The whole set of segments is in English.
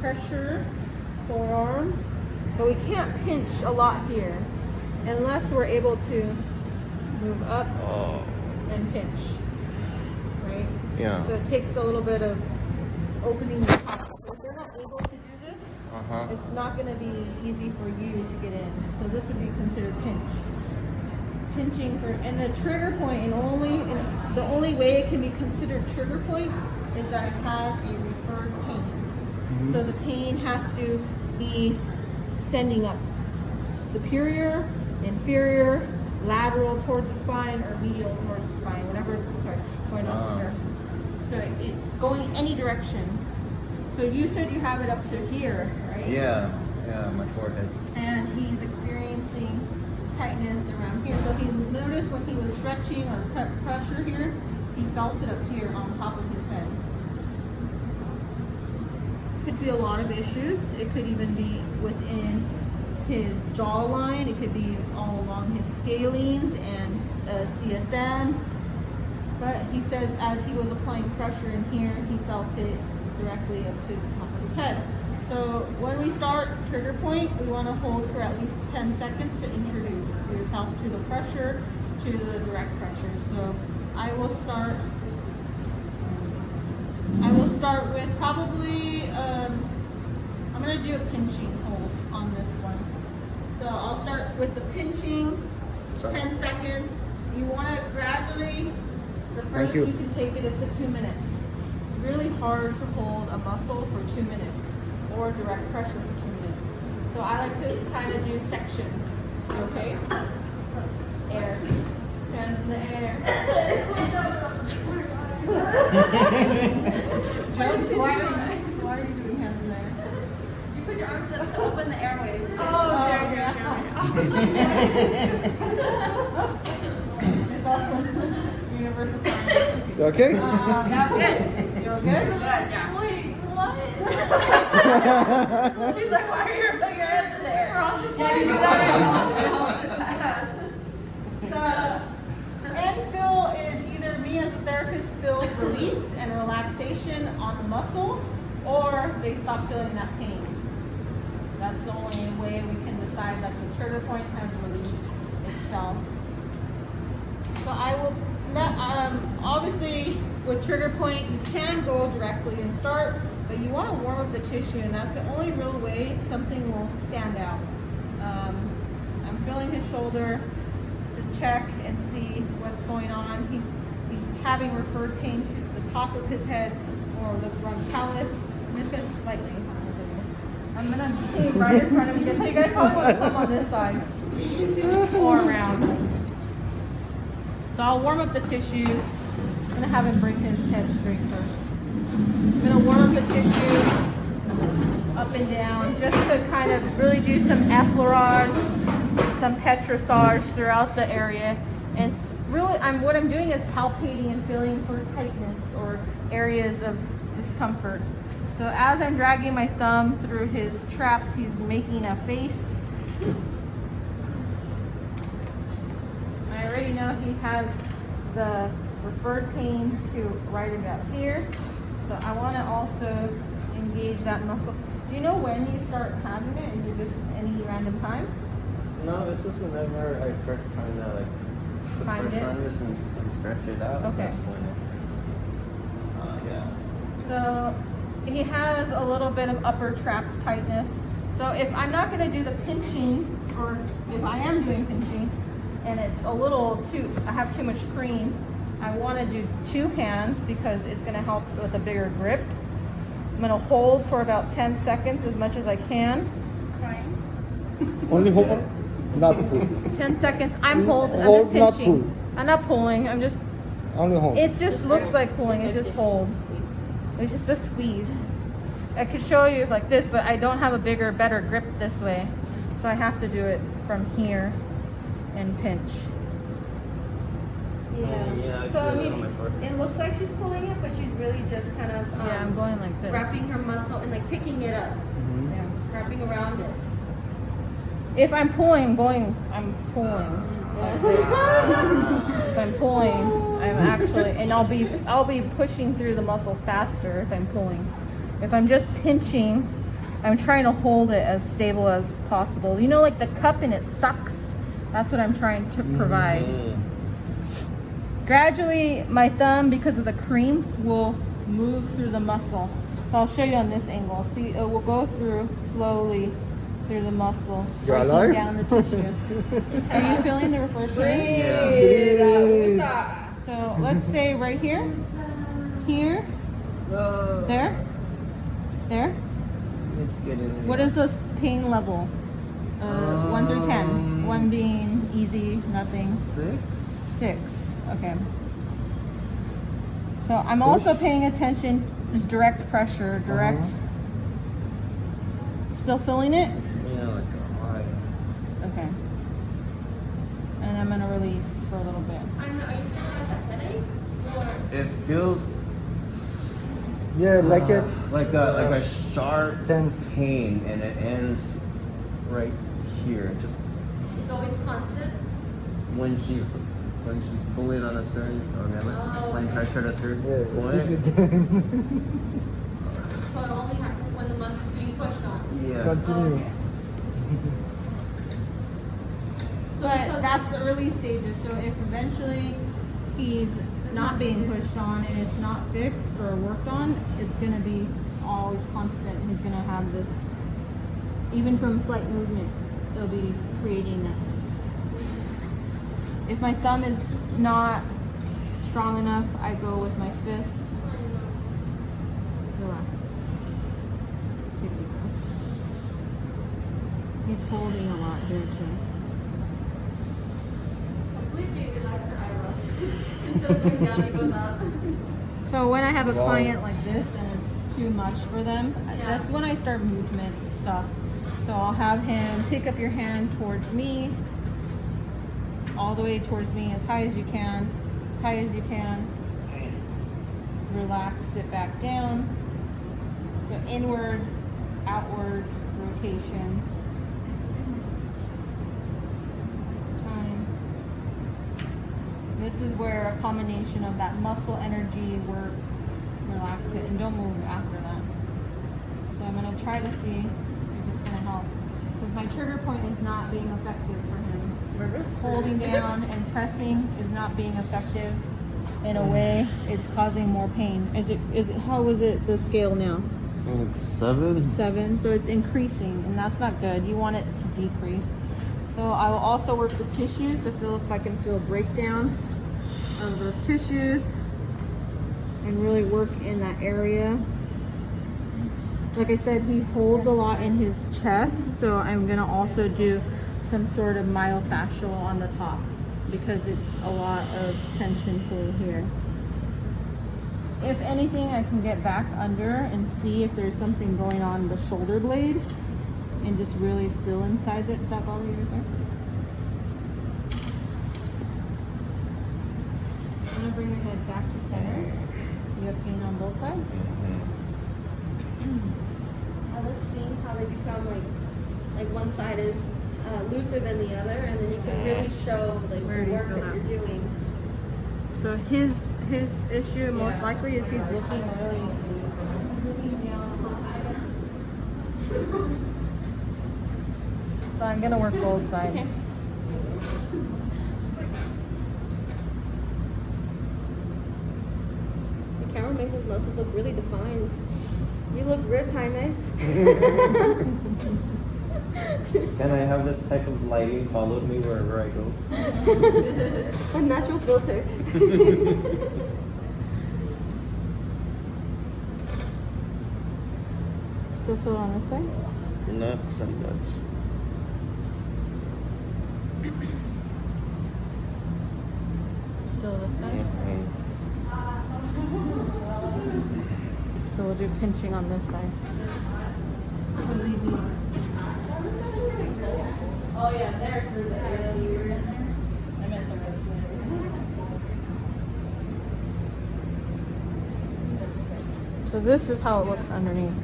pressure, forearms, but we can't pinch a lot here unless we're able to move up and pinch, right? Yeah. So it takes a little bit of opening the top. So if you're not able to do this, it's not going to be easy for you to get in. So this would be considered pinching for, and the trigger point, and the only way it can be considered trigger point is that it has a referred pain. So the pain has to be sending up superior, inferior, lateral towards the spine, or medial towards the spine, going upstairs. So it's going any direction. So you said you have it up to here, right? Yeah, my forehead. And he's experiencing tightness around here. So he noticed when he was stretching or pressure here, he felt it up here on top of his head. Could be a lot of issues. It could even be within his jawline. It could be all along his scalenes and CSM. But he says as he was applying pressure in here, he felt it directly up to the top of his head. So when we start trigger point, we want to hold for at least 10 seconds to introduce yourself to the pressure, to the direct pressure. So I will start with probably, I'm going to do a pinching hold on this one. So I'll start with the pinching, 10 seconds. You want to gradually, the furthest you can take it is to 2 minutes. It's really hard to hold a muscle for 2 minutes or direct pressure for 2 minutes. So I like to kind of do sections, okay? Air, hands in the air. Why are you doing hands in the air? You put your arms up to open the airways. It's also universal science. You okay? That's it. You okay? Good, yeah. Wait, what? She's like, why are you putting your hands in the air? Yeah, you do that. So, end feel is either me as a therapist feels release and relaxation on the muscle, or they stop feeling that pain. That's the only way we can decide that the trigger point has relieved itself. So I will, obviously with trigger point, you can go directly and start, but you want to warm up the tissue, and that's the only real way something will stand out. I'm feeling his shoulder to check and see what's going on. He's having referred pain to the top of his head or the frontalis. I'm just going to slightly, I'm going to be right in front of you guys. So you guys probably want to come on this side or around. So I'll warm up the tissues. I'm going to have him bring his head straight first. I'm going to warm up the tissues up and down just to kind of really do some effleurage, some petrissage throughout the area. And really, what I'm doing is palpating and feeling for tightness or areas of discomfort. So as I'm dragging my thumb through his traps, he's making a face. I already know he has the referred pain to right about here. So I want to also engage that muscle. Do you know when you start having it? Is it just any random time? No, it's just whenever I start trying to like put pressure on this and stretch it out. Okay. That's when it's yeah. So he has a little bit of upper trap tightness. So if I'm not going to do the pinching, or if I am doing pinching, and it's a little I have too much cream, I want to do 2 hands because it's going to help with a bigger grip. I'm going to hold for about 10 seconds as much as I can. Only hold, not pull. 10 seconds. I'm just Hold, not pinching. pull. I'm not pulling. I'm just. Only hold. It just looks like pulling. It's just hold. It's just a squeeze. I could show you like this, but I don't have a better grip this way. So I have to do it from here and pinch. Yeah, I So I feel it on mean, my forehead. it looks like she's pulling it, but she's really just kind of Yeah, I'm going like this. wrapping her muscle and like picking it up, Yeah. wrapping around it. If I'm pulling. I'm pulling. If I'm pulling, I'm actually, and I'll be pushing through the muscle faster if I'm pulling. If I'm just pinching, I'm trying to hold it as stable as possible. You know, like the cup and it sucks. That's what I'm trying to provide. Gradually, my thumb, because of the cream, will move through the muscle. So I'll show you on this angle. See, it will go through slowly through the muscle, You're breaking alive? down the tissue. Are you feeling the refreshment? Yeah. So let's say right here, here, there, there. It's getting. What is this pain level? 1 through 10. 1 being easy, nothing. 6? 6. Okay. So I'm also paying attention. Just direct pressure, direct. Still feeling it? Yeah, like Okay. And I'm gonna release for a little bit. Are you feeling like a headache? Or it feels Yeah, like it. like a sharp Tense. pain, and it ends right here. Just it's always constant? when she's pulling on a certain, or applying pressure at a certain Yeah, it's point. good. So it only happens when the muscle is being pushed on. Yeah. Continue. Okay. But that's the early stages. So if eventually he's not being pushed on and it's not fixed or worked on, it's gonna be always constant. He's gonna have this, even from slight movement, it'll be creating that. If my thumb is not strong enough, I go with my fist. Relax. Take a deep breath. He's holding a lot here too. Completely relax your eyebrows. Instead of going down, it goes up. So when I have a Wow. client like this and it's too much for them, Yeah. that's when I start movement stuff. So I'll have him pick up your hand towards me, all the way towards me, as high as you can, as high as you can. Relax, sit back down. So inward, outward rotations. Time. This is where a combination of that muscle energy work, relax it, and don't move after that. So I'm gonna try to see if it's gonna help. Because my trigger point is not being effective for him. Holding down and pressing is not being effective. In a way, it's causing more pain. How is it the scale now? Like 7? 7, so it's increasing, and that's not good. You want it to decrease. So I will also work the tissues to feel if I can feel breakdown of those tissues and really work in that area. Like I said, he holds a lot in his chest, so I'm gonna also do some sort of myofascial on the top because it's a lot of tension pull here. If anything, I can get back under and see if there's something going on the shoulder blade and just really feel inside that. Does that bother you right there? I'm gonna bring your head back to center. You have pain on both sides? I like seeing how they become like one side is looser than the other, and then you can really show like Where the do you work feel that that? you're doing. So his issue most likely is he's looking really. So I'm gonna work both sides. Okay. The camera makes his muscles look really defined. You look real tiny. Can I have this type of lighting follow me wherever I go? A natural filter. Still feel on this side? Not so much. Still this side? So we'll do pinching on this side. Oh yeah, there. I meant the rest. So this is how it looks underneath.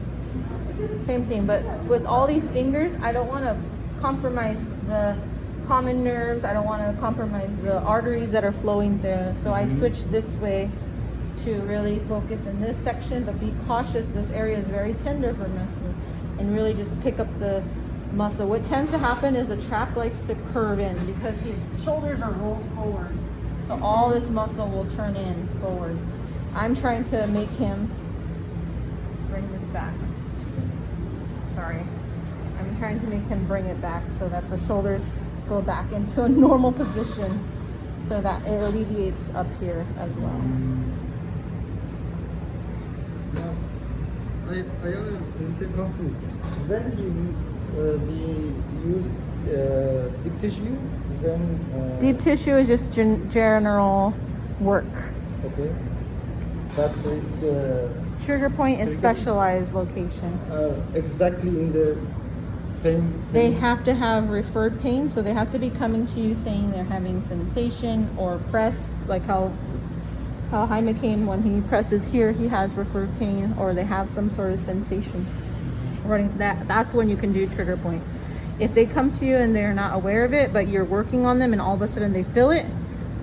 Same thing, but with all these fingers, I don't want to compromise the common nerves. I don't want to compromise the arteries that are flowing there. So I switch this way to really focus in this section, but be cautious. This area is very tender for and really just pick up the muscle. What tends to happen is the trap likes to curve in because his shoulders are rolled forward. So all this muscle will turn in forward. I'm trying to make him bring this back. Sorry. I'm trying to make him bring it back so that the shoulders go back into a normal position so that it alleviates up here as well. Now, I have a little confused. When we use deep tissue, then Deep tissue is just general work. okay. But with Trigger point is specialized location. exactly in the pain. They have to have referred pain, so they have to be coming to you saying they're having sensation or press, like how Jaime came when he presses here, he has referred pain, or they have some sort of sensation. Running that's when you can do trigger point. If they come to you and they're not aware of it, but you're working on them and all of a sudden they feel it,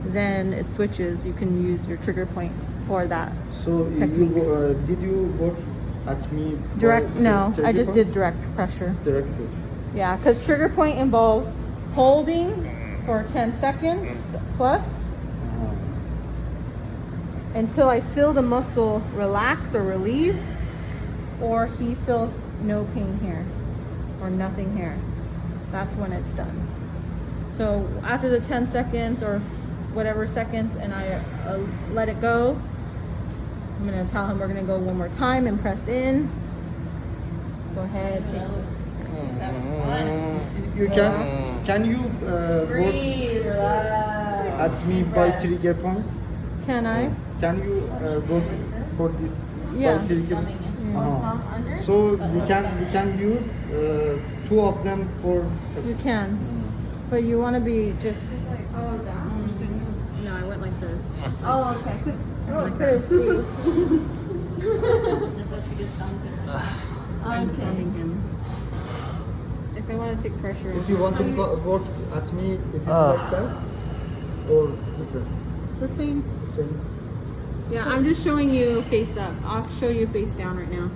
then it switches. You can use your trigger point for that. So technique. did you work at me? Direct? No, I just did did direct pressure. directly. Yeah, because trigger point involves holding for 10 seconds plus until I feel the muscle relax or relieve, or he feels no pain here or nothing here. That's when it's done. So after the 10 seconds or whatever seconds and I let it go, I'm gonna tell him we're gonna go one more time and press in. Go ahead, take You can you work breathe, relax. at me by trigger point? Can I? Can you work for this Yeah. by trigger? Uh-huh. So we can use two of them for. You can, but you want to be just. Oh, down. No, I went like this. Oh, okay. Oh, I couldn't see. That's what she just done to her. I'm Okay. thumbing him. If I want to take pressure If off. you want to work at me, it is like that or different. The same. The same. Yeah, I'm just showing you face up. I'll show you face down right now.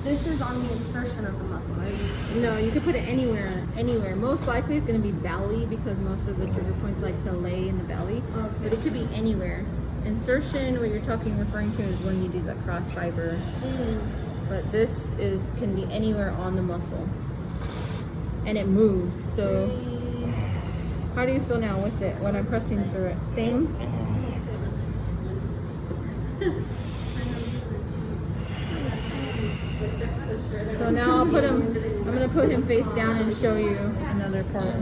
This is on the insertion of the muscle, right? No, you can put it anywhere, anywhere. Most likely it's going to be belly because most of the trigger points like to lay in the belly. Okay. But it could be anywhere. Insertion, what you're referring to is when you do the cross fiber. But this can be anywhere on the muscle. And it moves. So how do you feel now with it when I'm pressing through it? Same? So now I'm gonna put him face down and show you another part.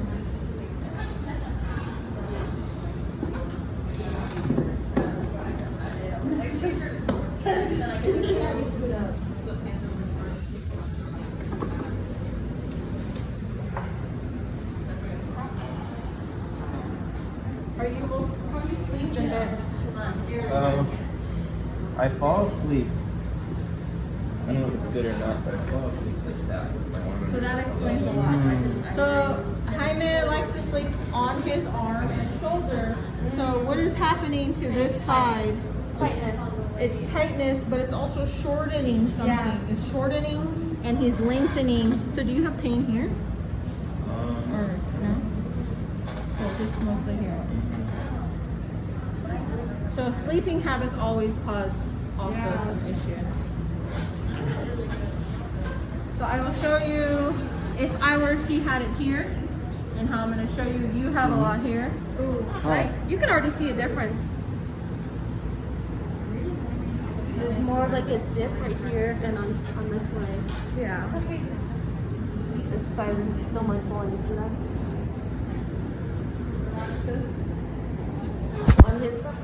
Are you able to sleep in bed? I fall asleep. I don't know if it's good or not, but I fall asleep like that. So that explains a lot. So Jaime likes to sleep on his arm and shoulder. So what is happening to this side? It's tightness, but it's also shortening something. Yeah. It's shortening and he's lengthening. So do you have pain here? Or no? So just mostly here. So sleeping habits always cause also some issues. So I will show you if he had it here, and how I'm going to show you. You have a lot here. Ooh, right. You can already see a difference. There's more of like a dip right here than on this way. Yeah. This side is still more swollen. You see that? On his side.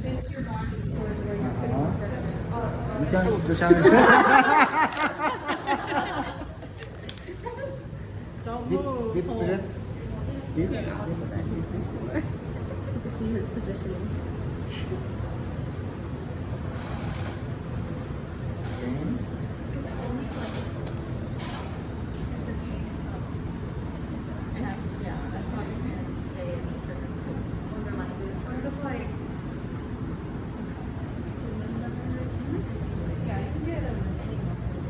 Face your body towards where you're putting the pressure. Don't move. Deep Hold. breaths. Deep. You can see his positioning. That's how you can say it's a trigger point. Over like this one. Just like. Yeah, you can get it in any muscle.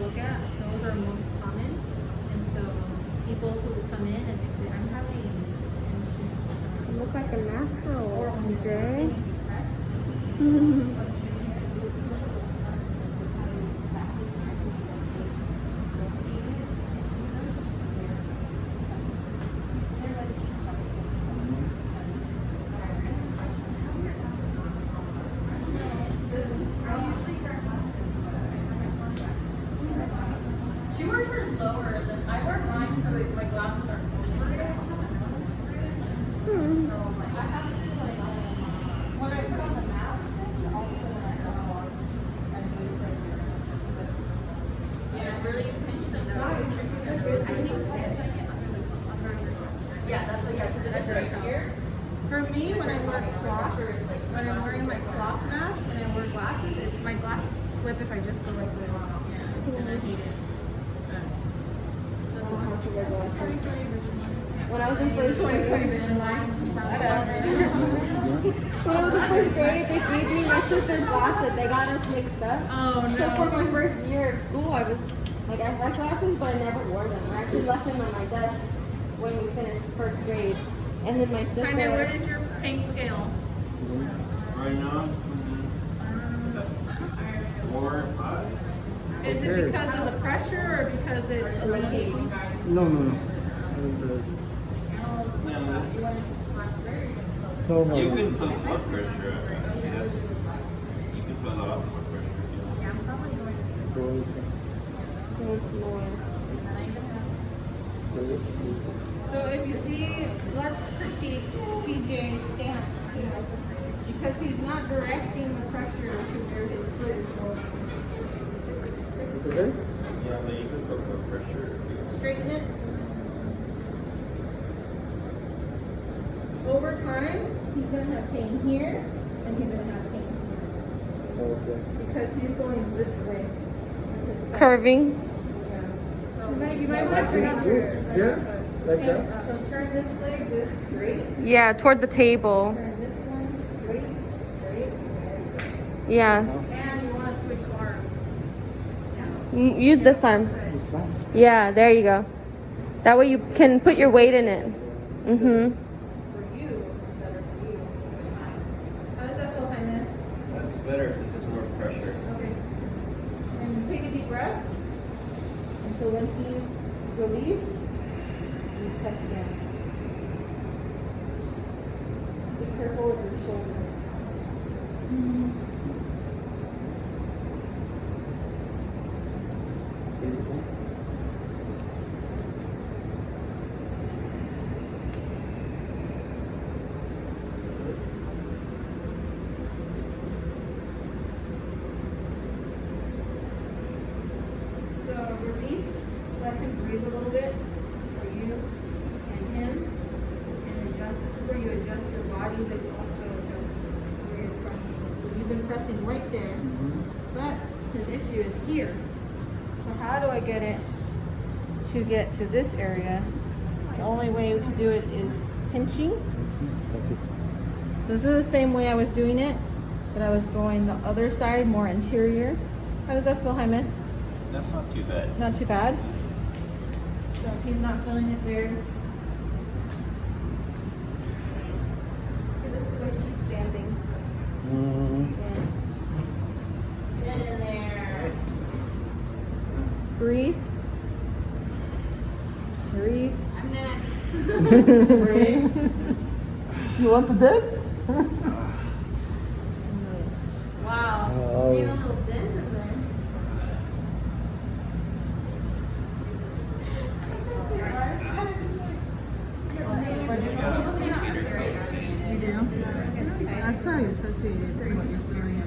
look at, those are most common. And so people who come in and they say, I'm having tension. It looks like a natural, Or when you're Jay. feeling depressed. She wears hers lower than I wear mine, so that my glasses are over it. So like I have to like when I put on the mask, all of a sudden I have I move right here. Yeah, really pinch the nose. Yeah, that's what. Yeah, because if it's right here. For me, when I wear cloth, when I'm wearing my cloth mask and I wear glasses, my glasses slip if I just go like this. And I hate it. When I was in first grade, 20/20 vision lines. when I was in first grade, they gave me my sister's glasses. They got us mixed up. Oh no. So for my first year of school, I was like, I had glasses, but I never wore them. I actually left them on my desk when we finished first grade. And then my sister. Jaime, what is your paint scale? Right now, it's 4 or 5. Is it because of the pressure or because it's alleviating? No. No, You can put blood pressure. Yes. You can put a lot more pressure. Once more. So if you see, let's critique PJ's stance too, because he's not directing the pressure to where his foot is going. Is it okay? Yeah, but you can put blood pressure. Straighten it. Over time, he's gonna have pain here, and he's gonna have pain here, Okay. because he's going this way. with his foot. Curving. Yeah. So You might want to turn on Yeah, like that. So turn this leg this straight. Yeah, toward the table. Turn this one straight. Yeah. And you want to switch arms. Use this arm. This one. Yeah, there you go. That way you can put your weight in it. Mm-hmm. For you, it's better for you. How does that feel, Jaime? That's better because there's more pressure. Okay. And take a deep breath. And so when he release, you press down. Be careful with your shoulder. So release, let him breathe a little bit for you and him, and adjust. This is where you adjust your body, but you also adjust where you're pressing. So you've been pressing right there, but his issue is here. So how do I get it to get to this area? The only way we can do it is pinching. So this is the same way I was doing it, but I was going the other side, more interior. How does that feel, Jaime? That's not too bad. Not too bad. So if he's not feeling it there. See the way she's standing. Yeah. Get in there. Breathe. Breathe. I'm next. Breathe. You want to dead? Wow. Oh. Even a little dent in there. You do? That's probably associated with what you're feeling.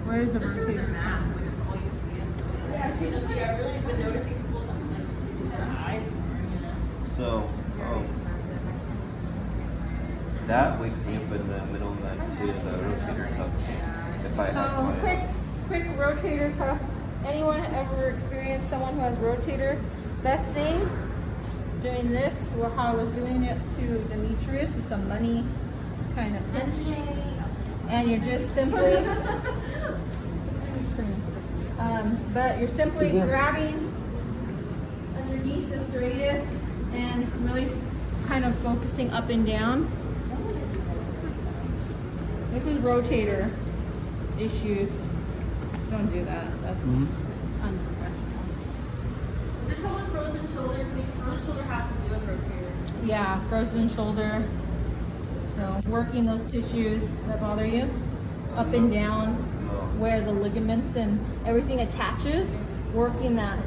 Where is the rotator cuff? So, that wakes me up in the middle of the night to the rotator cuff pain. If I have So my quick rotator cuff. Anyone ever experienced someone who has rotator? Best thing, doing this, or how I was doing it to Demetrius, is the money kind of pinch. And you're just simply, But you're simply grabbing underneath the serratus and really kind of focusing up and down. This is rotator issues. Don't do that. That's unprofessional. This one with frozen shoulder, frozen shoulder has to do with rotator. Yeah, frozen shoulder. So working those tissues that bother you up and down where the ligaments and everything attaches, working that.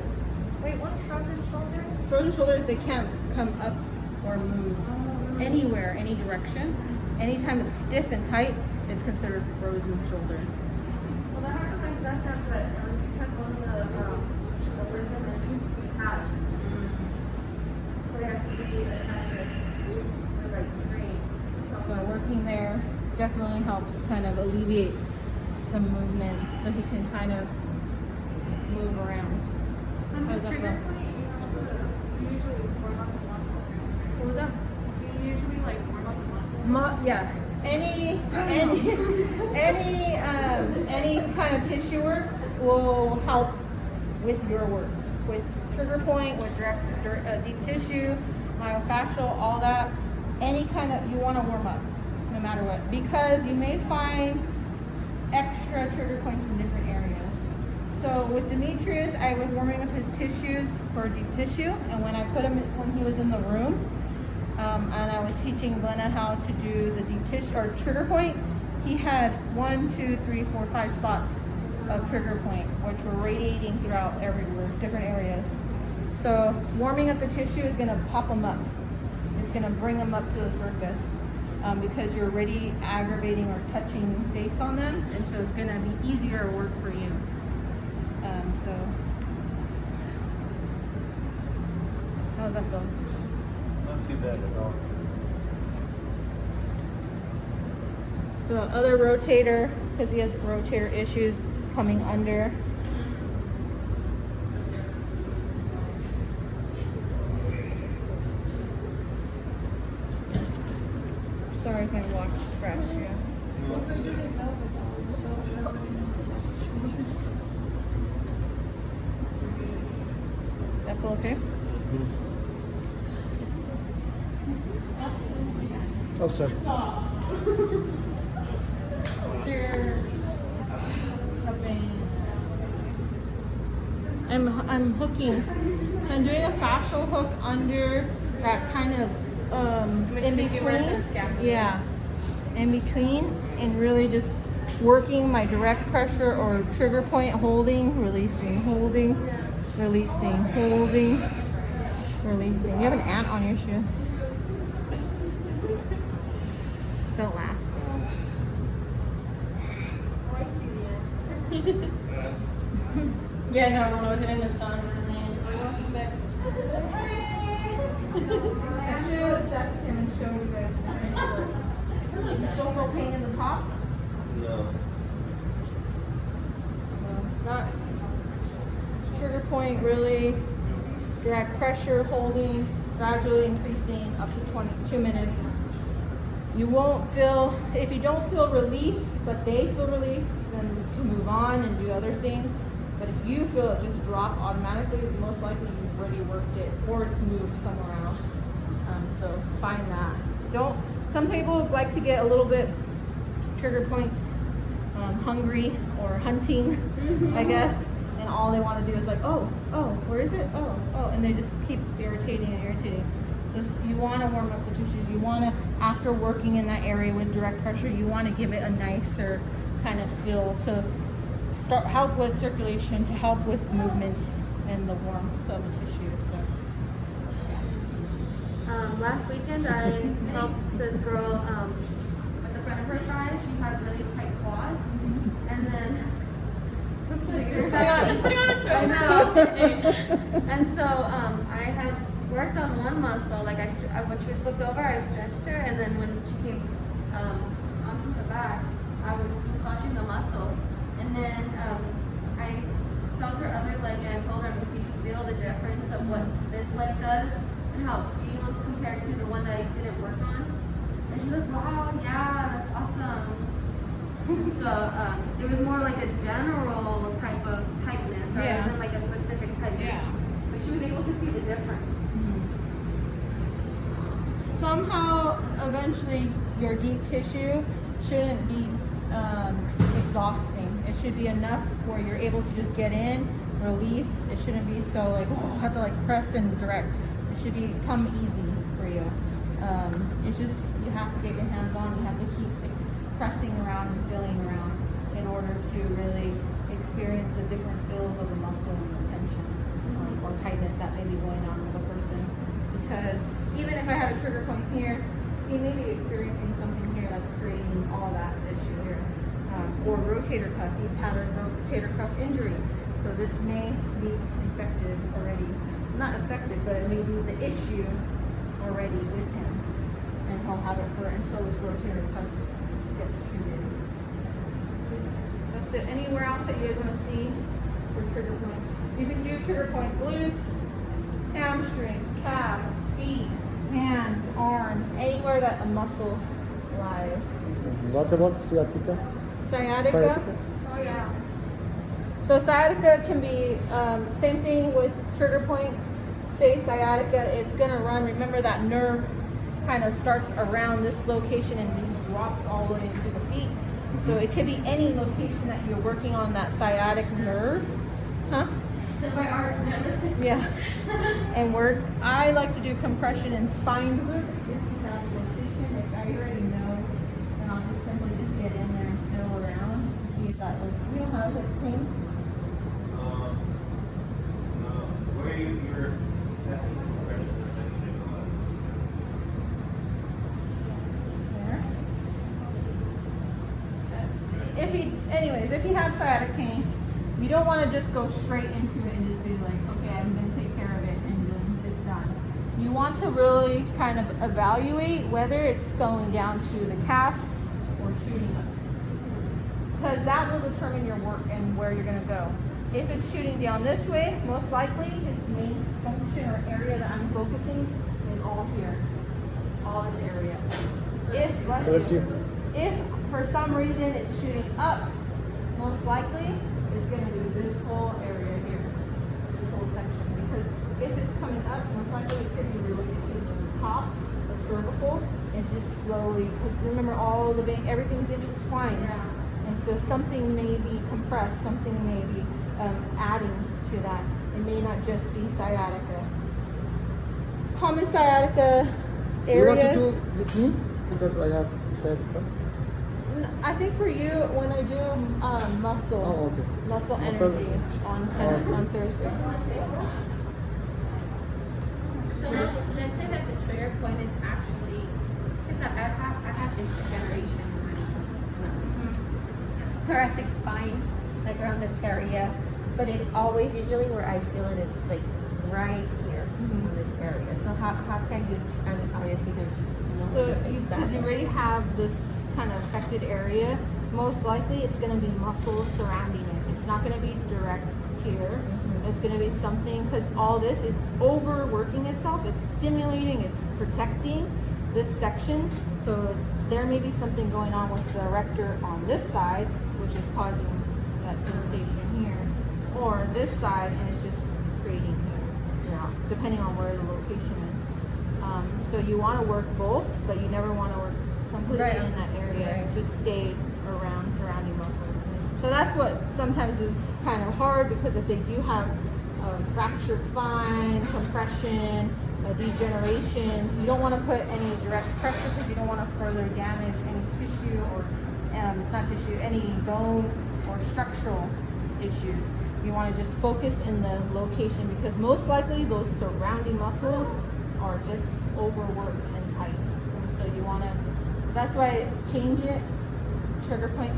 Wait, what's frozen shoulder? Frozen shoulders, they can't come up or move anywhere, any direction. Anytime it's stiff and tight, it's considered frozen shoulder. Well, that happened to my stepdad, but because one of the ligaments detached. So they have to be attached or like strained. So working there definitely helps kind of alleviate some movement so he can kind of move around. How's that feel? What was that? Do you usually like warm up the muscle? Yes. Any kind of tissue work will help with your work. With trigger point, with deep tissue, myofascial, all that. Any kind of, you want to warm up no matter what, because you may find extra trigger points in different areas. So with Demetrius, I was warming up his tissues for deep tissue, and when I put him when he was in the room, and I was teaching Glenna how to do the deep tissue or trigger point, he had 1, 2, 3, 4, 5 spots of trigger point, which were radiating throughout everywhere, different areas. So warming up the tissue is going to pop them up. It's going to bring them up to the surface because you're already aggravating or touching base on them, and so it's going to be easier work for you. So how does that feel? Not too bad at all. So other rotator, because he has rotator issues coming under. Sorry if I scratched you. That feel okay? Oh, sorry. I'm hooking. So I'm doing a fascial hook under that kind of in between. Yeah, in between, and really just working my direct pressure or trigger point, holding, releasing, holding, releasing, holding, releasing. You have an ant on your shoe. Don't laugh. Yeah, no, when I was in the sun and then I should have assessed him and showed you guys the work. You still feel pain in the top? No. So not trigger point, really direct pressure, holding, gradually increasing up to 22 minutes. You won't feel, if you don't feel relief, but they feel relief, then you can move on and do other things. But if you feel it just drop automatically, most likely you've already worked it or it's moved somewhere else. So find that. Some people like to get a little bit trigger point hungry or hunting, I guess. And all they want to do is like, oh, where is it? Oh, and they just keep irritating and irritating. You want to warm up the tissues. You want to, after working in that area with direct pressure, you want to give it a nicer kind of feel to help with circulation, to help with movement and the warmth of the tissue. So, last weekend I helped this girl with the front of her thighs. She had really tight quads, and then just putting on a show. I know. And so I had worked on one muscle, like when she was flipped over, I stretched her, and then when she came onto her back, I was massaging the muscle, and then I felt her other leg, and I told her, do you feel the difference of what this leg does and how it feels compared to the one that I didn't work on? And she was like, wow, yeah, that's awesome. So it was more like a general type of tightness rather Yeah. than like a specific tightness. Yeah. But she was able to see the difference. Somehow, eventually, your deep tissue shouldn't be exhausting. It should be enough where you're able to just get in, release. It shouldn't be so like, oh, I have to like press and direct. It should become easy for you. It's just, you have to get your hands on. You have to keep pressing around and feeling around in order to really experience the different feels of the muscle and the tension or tightness that may be going on with a person. Because even if I had a trigger point here, he may be experiencing something here that's creating all that issue here. Or rotator cuff, he's had a rotator cuff injury. So this may be infected already. Not infected, but it may be the issue already with him. And he'll have it for until this rotator cuff gets treated. So, that's it. Anywhere else that you guys want to see for trigger point? You can do trigger point glutes, hamstrings, calves, feet, hands, arms, anywhere that a muscle lies. What about sciatica? Sciatica? Oh yeah. So sciatica can be same thing with trigger point. Say sciatica, it's gonna run. Remember that nerve kind of starts around this location and then drops all the way into the feet. So it could be any location that you're working on that sciatic nerve. Huh? So my arms never sit. Yeah. And I like to do compression and spine root. If you have a location, if I already know, then I'll just simply just get in there and feel around to see if that works. You don't have hip pain? Where you're asking the question, the second There. If he had sciatic pain, you don't want to just go straight into it and just be like, okay, I'm going to take care of it and then it's done. You want to really kind of evaluate whether it's going down to the calves or shooting up. Because that will determine your work and where you're going to go. If it's shooting down this way, most likely his main function or area that I'm focusing is all here. All this area. If for some reason it's shooting up, most likely it's going to be this whole area here, this whole section. Because if it's coming up, most likely it could be related to the top, the cervical. It's just slowly, because remember everything's intertwined. And so something may be compressed, something may be adding to that. It may not just be sciatica. Common sciatica areas. You want to do with me? Because I have sciatica. I think for you, when I do muscle, Oh, okay. muscle Muscle- energy on Okay. on Thursday. So let's say that the trigger point is actually, I have this degeneration in my thoracic spine, like around this area, but it always usually where I feel it is like right here in this area. So how can you? I mean, obviously there's no So way to you, fix because you that. already have this kind of affected area, most likely it's going to be muscle surrounding it. It's not going to be direct here. It's going to be something, because all this is overworking itself. It's stimulating, it's protecting this section. So there may be something going on with the erector on this side, which is causing that sensation here. Or this side, and it's just creating here, depending on where the location is. So you want to work both, but you never want to work completely Right. in that area. Right. Just stay around surrounding muscles. So that's what sometimes is kind of hard, because if they do have a fractured spine, compression, a degeneration, you don't want to put any direct pressure, because you don't want to further damage any tissue or any bone or structural issues. You want to just focus in the location, because most likely those surrounding muscles are just overworked and tight. And so you want to, that's why change it. Trigger point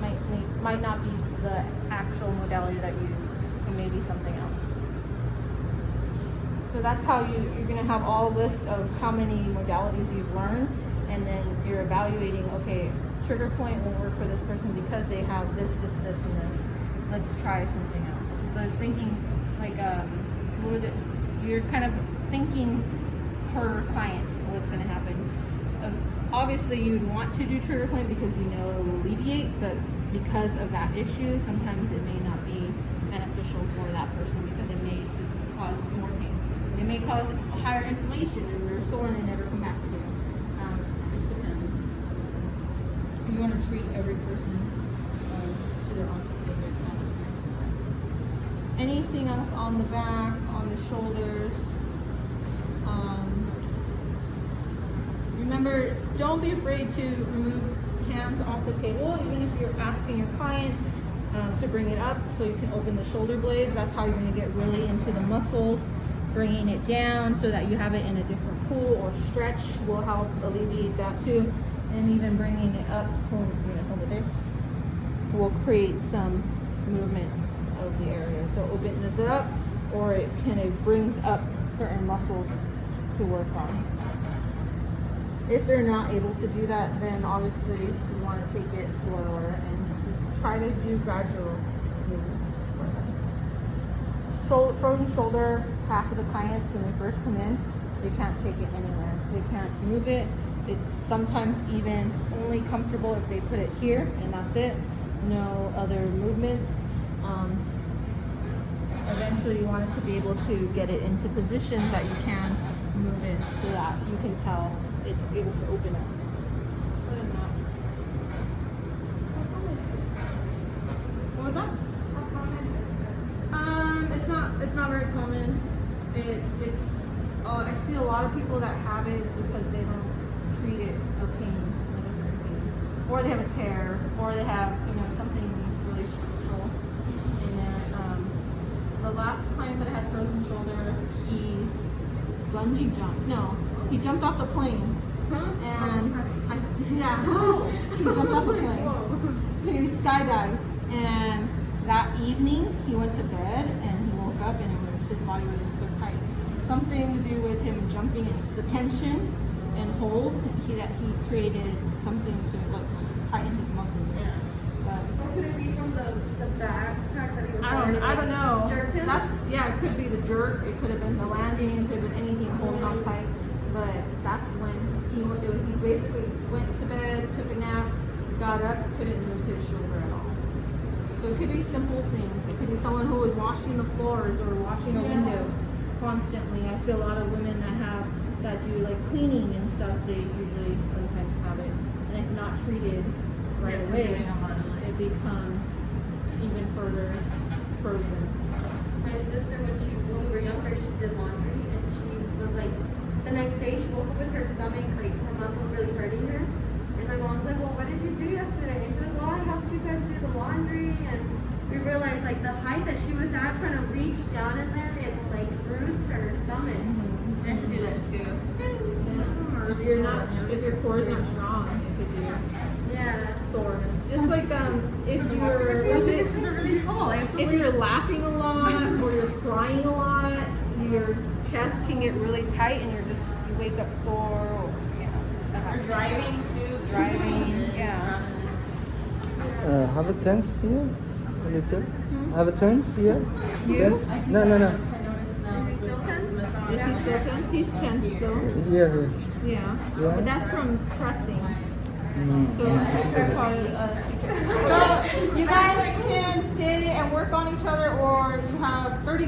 might not be the actual modality that you use. It may be something else. So that's how you're going to have all lists of how many modalities you've learned, and then you're evaluating, okay, trigger point will work for this person because they have this, and this. Let's try something else. So I was thinking, like, you're kind of thinking per client what's going to happen. Obviously, you'd want to do trigger point because you know it will alleviate, but because of that issue, sometimes it may not be beneficial for that person because it may cause more pain. It may cause higher inflammation and they're sore and they never come back to you. It just depends. You want to treat every person to their own specific. Anything else on the back, on the shoulders? Remember, don't be afraid to remove hands off the table, even if you're asking your client to bring it up so you can open the shoulder blades. That's how you're going to get really into the muscles. Bringing it down so that you have it in a different pull or stretch will help alleviate that too. And even bringing it up over there will create some movement of the area. So opens it up, or it kind of brings up certain muscles to work on. If they're not able to do that, then obviously you want to take it slower and just try to do gradual movements for them. Frozen shoulder, half of the clients when they first come in, they can't take it anywhere. They can't move it. It's sometimes even only comfortable if they put it here and that's it. No other movements. Eventually you want it to be able to get it into positions that you can move it so that you can tell it's able to open up. Other than that. What was that? How common is it? It's not very common. I see a lot of people that have it is because they don't treat it a pain, like a certain pain, or they have a tear, or they have something really structural in there. The last client that I had frozen shoulder, he bungee jumped. No, he jumped off the plane. And he jumped off the plane. He skydived, and that evening he went to bed and he woke up and his body was just so tight. Something to do with him jumping in the tension and hold. He created something to tighten his muscles. Yeah. But Could it be from the backpack that he was wearing? I don't know. Jerked him? It could be the jerk. It could have been the landing. It could have been anything holding on tight. But that's when he basically went to bed, took a nap, got up, couldn't move his shoulder at all. So it could be simple things. It could be someone who was washing the floors or washing a window constantly. I see a lot of women that do like cleaning and stuff. They usually sometimes have it, and if not treated right away, it becomes even further frozen. My sister, when we were younger, she did laundry, and she was like, the next day she woke up with her stomach, like her muscle really hurting her. And my mom's like, well, what did you do yesterday? And she was, well, I helped you guys do the laundry. And we realized like the height that she was at, trying to reach down in there, it like bruised her stomach. Mm-hmm. I had to do that too. If your core is not strong, it could be soreness. Just like if She's really tall. if you're laughing a lot or you're crying a lot, your chest can get really tight and you wake up sore or Or driving too. yeah. Have a tense here? A little? Have a tense here? You? Tense? No. Is he still tense? Is he still tense? He's tense still. Here. Yeah. Yeah. But that's from pressing. Mm. So you guys can stay and work on each other, or you have 30 minutes.